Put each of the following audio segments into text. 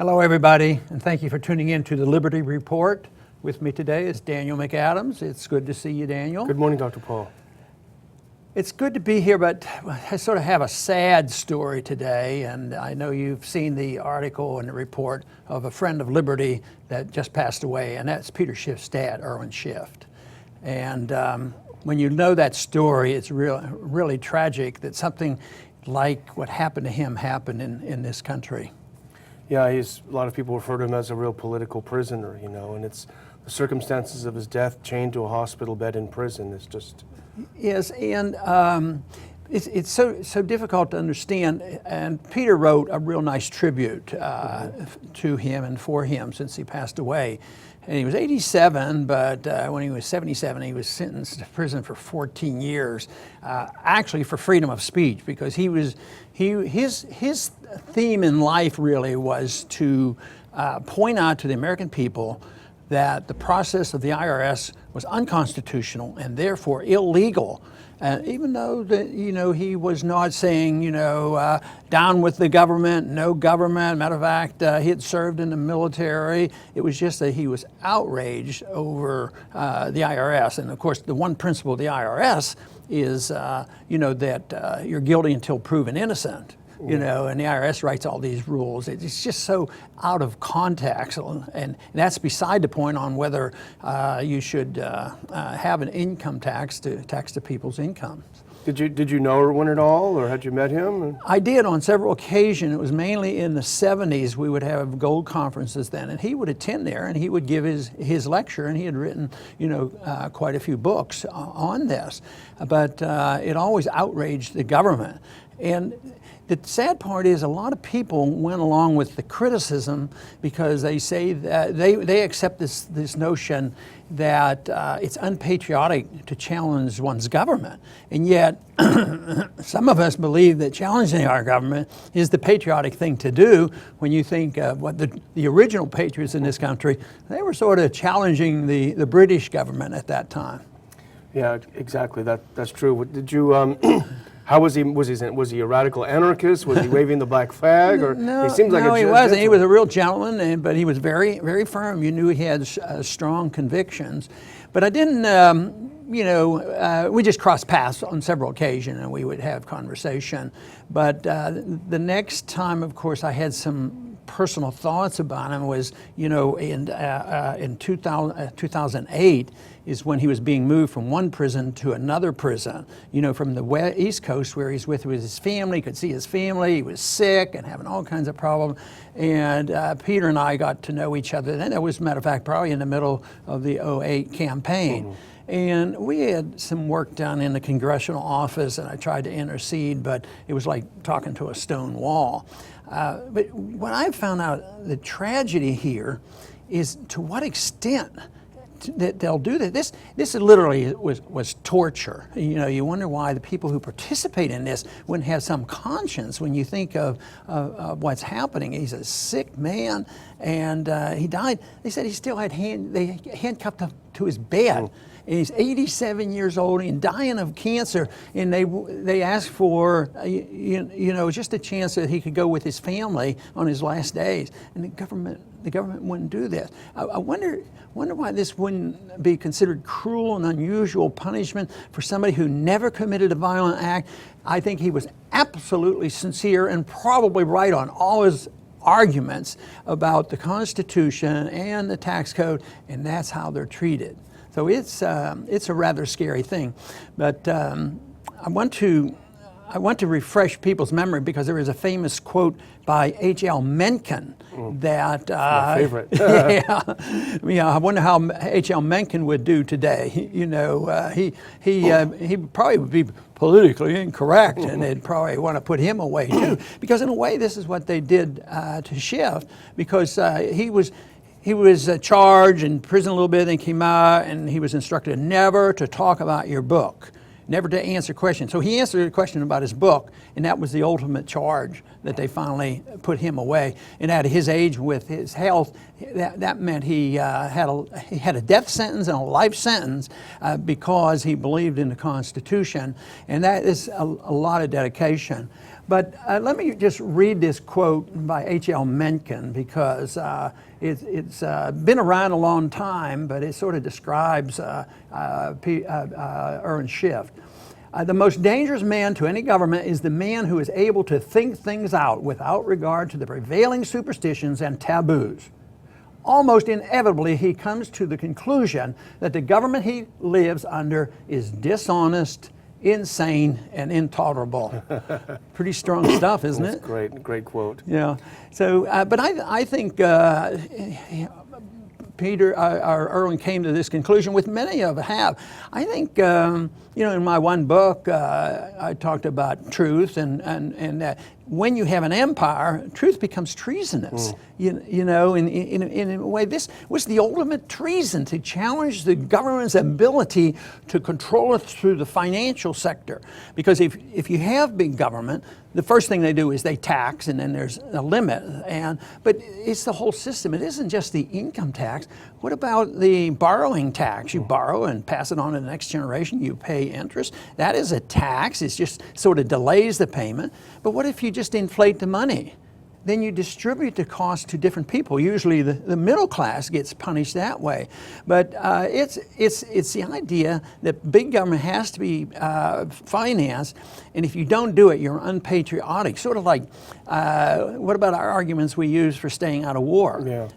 Hello, everybody, and thank you for tuning in to the Liberty Report. With me today is Daniel McAdams. It's good to see you, Daniel. Good morning, Dr. Paul. It's good to be here, but I sort of have a sad story today, and I know you've seen the article and the report of a friend of Liberty that just passed away, and that's Peter Schiff's dad, Irwin Schiff. And when you know that story, it's really tragic that something like what happened to him happened in this country. Yeah, a lot of people refer to him as a real political prisoner, you know, and it's the circumstances of his death chained to a hospital bed in prison. It's just... Yes, and it's so difficult to understand. And Peter wrote a real nice tribute to him and for him since he passed away. And he was 87, but when he was 77, he was sentenced to prison for 14 years, actually for freedom of speech, because his theme in life really was to point out to the American people that the process of the IRS was unconstitutional and therefore illegal. Even though that, he was not saying, down with the government, no government. Matter of fact, he had served in the military. It was just that he was outraged over the IRS. And of course, the one principle of the IRS is, that you're guilty until proven innocent. And the IRS writes all these rules. It's just so out of context, and that's beside the point on whether you should have an income tax to tax the people's incomes. Did you know Irwin at all, or had you met him? I did on several occasions. It was mainly in the 70s. We would have gold conferences then, and he would attend there, and he would give his lecture, and he had written, quite a few books on this. But it always outraged the government. And the sad part is a lot of people went along with the criticism because they say that they accept this notion that it's unpatriotic to challenge one's government. And yet, some of us believe that challenging our government is the patriotic thing to do. When you think of what the original patriots in this country, they were sort of challenging the British government at that time. Yeah, exactly. That's true. Did you... How was he? Was he a radical anarchist? Was he waving the black flag? Or no, he seems like he wasn't. He was a real gentleman, but he was very, very firm. You knew he had strong convictions. But I didn't, we just crossed paths on several occasions, and we would have conversation. But the next time, of course, I had some personal thoughts about him was, in 2008 is when he was being moved from one prison to another prison, from the East Coast where he's with his family, could see his family, he was sick and having all kinds of problems. And Peter and I got to know each other. Then that was, matter of fact, probably in the middle of the 2008 campaign. Mm-hmm. And we had some work done in the congressional office, and I tried to intercede, but it was like talking to a stone wall. But what I found out, the tragedy here is to what extent that they'll do that. This literally was torture. You wonder why the people who participate in this wouldn't have some conscience when you think of what's happening. He's a sick man, and he died. They said he still had they handcuffed him to his bed. And he's 87 years old and dying of cancer, and they asked for just a chance that he could go with his family on his last days, and the government wouldn't do this. I wonder why this wouldn't be considered cruel and unusual punishment for somebody who never committed a violent act. I think he was absolutely sincere and probably right on all his arguments about the Constitution and the tax code, and that's how they're treated. So it's a rather scary thing, but I want to refresh people's memory because there is a famous quote by H.L. Mencken that my favorite. I wonder how H.L. Mencken would do today. He probably would be politically incorrect, and they'd probably want to put him away too. Because in a way, this is what they did to Schiff, because he was charged in prison a little bit, then came out, and he was instructed never to talk about your book, never to answer questions. So he answered a question about his book, and that was the ultimate charge that they finally put him away. And at his age, with his health, that meant he had a death sentence and a life sentence because he believed in the Constitution, and that is a lot of dedication. But let me just read this quote by H.L. Mencken, because it's been around a long time, but it sort of describes Irwin Schiff. The most dangerous man to any government is the man who is able to think things out without regard to the prevailing superstitions and taboos. Almost inevitably, he comes to the conclusion that the government he lives under is dishonest, insane, and intolerable. Pretty strong stuff, isn't it? Great quote. Yeah. So, but I think Irwin came to this conclusion, with many of have. I think, in my one book, I talked about truth, and when you have an empire, truth becomes treasonous. In a way, this was the ultimate treason, to challenge the government's ability to control it through the financial sector. Because if you have big government, the first thing they do is they tax, and then there's a limit. But it's the whole system. It isn't just the income tax. What about the borrowing tax? You borrow and pass it on to the next generation. You pay interest. That is a tax. It just sort of delays the payment. But what if you just inflate the money? Then you distribute the cost to different people. Usually the middle class gets punished that way. But it's the idea that big government has to be financed, and if you don't do it, you're unpatriotic. Sort of like, what about our arguments we use for staying out of war? Yeah.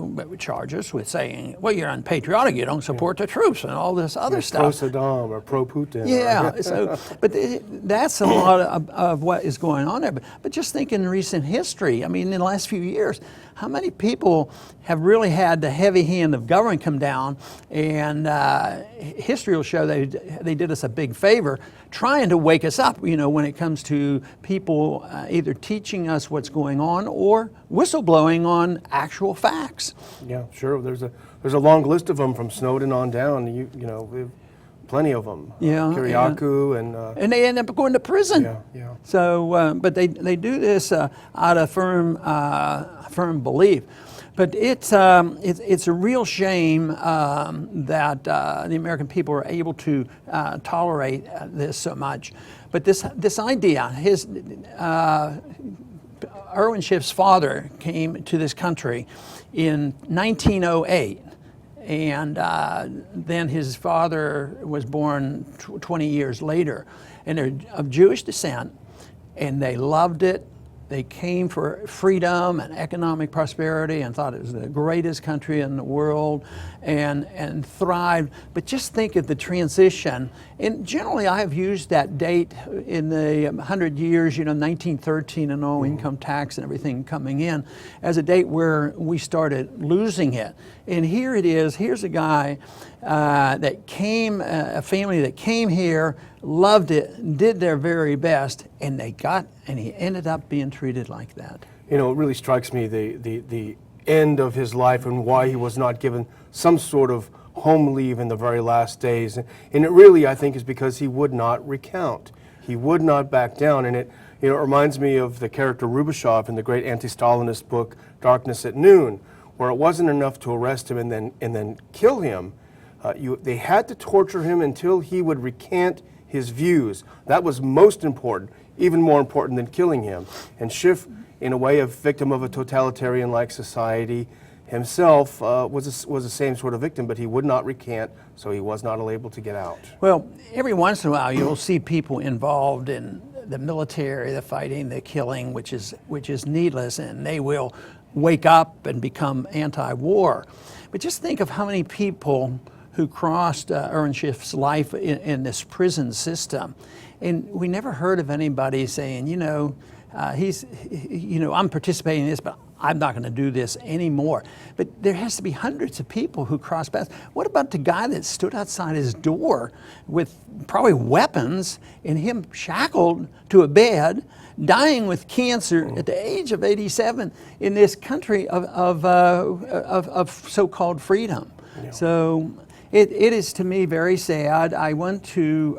But would charge us with saying, well, you're unpatriotic, you don't support the troops, and all this other stuff. Pro-Saddam or pro-Putin. Yeah, but that's a lot of what is going on there. But just think in recent history, I mean, in the last few years, how many people have really had the heavy hand of government come down? And history will show they did us a big favor trying to wake us up, when it comes to people either teaching us what's going on or whistleblowing on actual facts. Yeah, sure. There's a long list of them from Snowden on down. We have plenty of them. Yeah, Kiriakou and they end up going to prison. Yeah. So, but they do this out of firm belief. But it's a real shame that the American people are able to tolerate this so much. But this idea, Irwin Schiff's father came to this country in 1908. And then his father was born 20 years later. And they're of Jewish descent, and they loved it. They came for freedom and economic prosperity and thought it was the greatest country in the world, and thrived. But just think of the transition. And generally, I have used that date in the 100 years, 1913 and no income tax and everything coming in, as a date where we started losing it. And here it is. Here's a guy that came, a family that came here, loved it, did their very best, and he ended up being treated like that. It really strikes me the end of his life and why he was not given some sort of home leave in the very last days. And it really, I think, is because he would not recount. He would not back down. And it reminds me of the character Rubashov in the great anti-Stalinist book, Darkness at Noon, where it wasn't enough to arrest him and then kill him. They had to torture him until he would recant his views. That was most important, even more important than killing him. And Schiff, in a way, a victim of a totalitarian-like society himself, was the same sort of victim, but he would not recant, so he was not able to get out. Well, every once in a while you'll see people involved in the military, the fighting, the killing, which is needless, and they will wake up and become anti-war. But just think of how many people who crossed Irwin Schiff's life in this prison system. And we never heard of anybody saying, I'm participating in this, but I'm not going to do this anymore. But there has to be hundreds of people who cross paths. What about the guy that stood outside his door with probably weapons and him shackled to a bed, dying with cancer at the age of 87 in this country of so-called freedom? Yeah. So it is, to me, very sad. I want to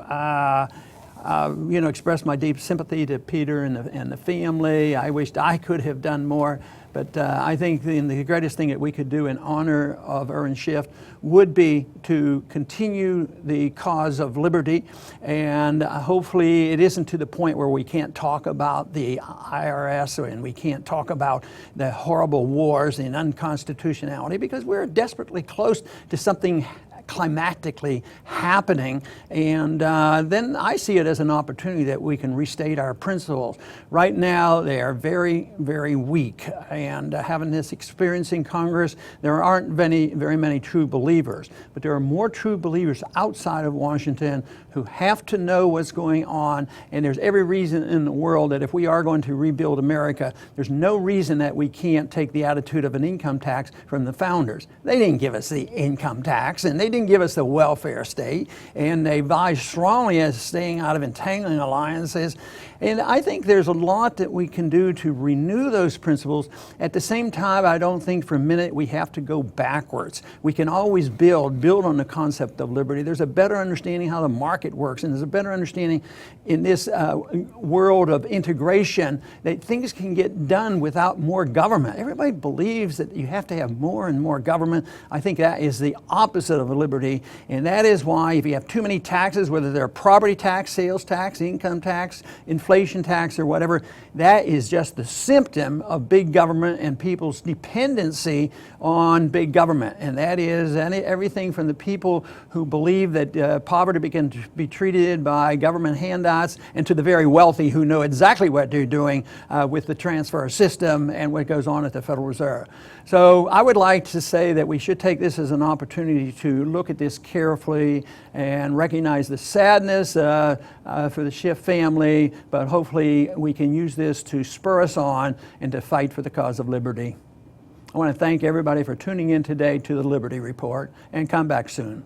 express my deep sympathy to Peter and the family. I wished I could have done more. But I think the greatest thing that we could do in honor of Irwin Schiff would be to continue the cause of liberty, and hopefully it isn't to the point where we can't talk about the IRS and we can't talk about the horrible wars and unconstitutionality, because we're desperately close to something climatically happening, and then I see it as an opportunity that we can restate our principles. Right now they are very, very weak, and having this experience in Congress, there aren't very many true believers, but there are more true believers outside of Washington who have to know what's going on, and there's every reason in the world that if we are going to rebuild America, there's no reason that we can't take the attitude of an income tax from the founders. They didn't give us the income tax, and they didn't give us the welfare state, and they advised strongly as staying out of entangling alliances. And I think there's a lot that we can do to renew those principles. At the same time, I don't think for a minute we have to go backwards. We can always build on the concept of liberty. There's a better understanding how the market works, and there's a better understanding in this world of integration that things can get done without more government. Everybody believes that you have to have more and more government. I think that is the opposite of liberty, and that is why if you have too many taxes, whether they're property tax, sales tax, income tax, inflation tax, or whatever, that is just the symptom of big government and people's dependency on big government. And that is everything from the people who believe that poverty can be treated by government handouts, and to the very wealthy who know exactly what they're doing with the transfer system and what goes on at the Federal Reserve. So I would like to say that we should take this as an opportunity to look at this carefully and recognize the sadness for the Schiff family, but hopefully we can use this to spur us on and to fight for the cause of liberty. I want to thank everybody for tuning in today to the Liberty Report, and come back soon.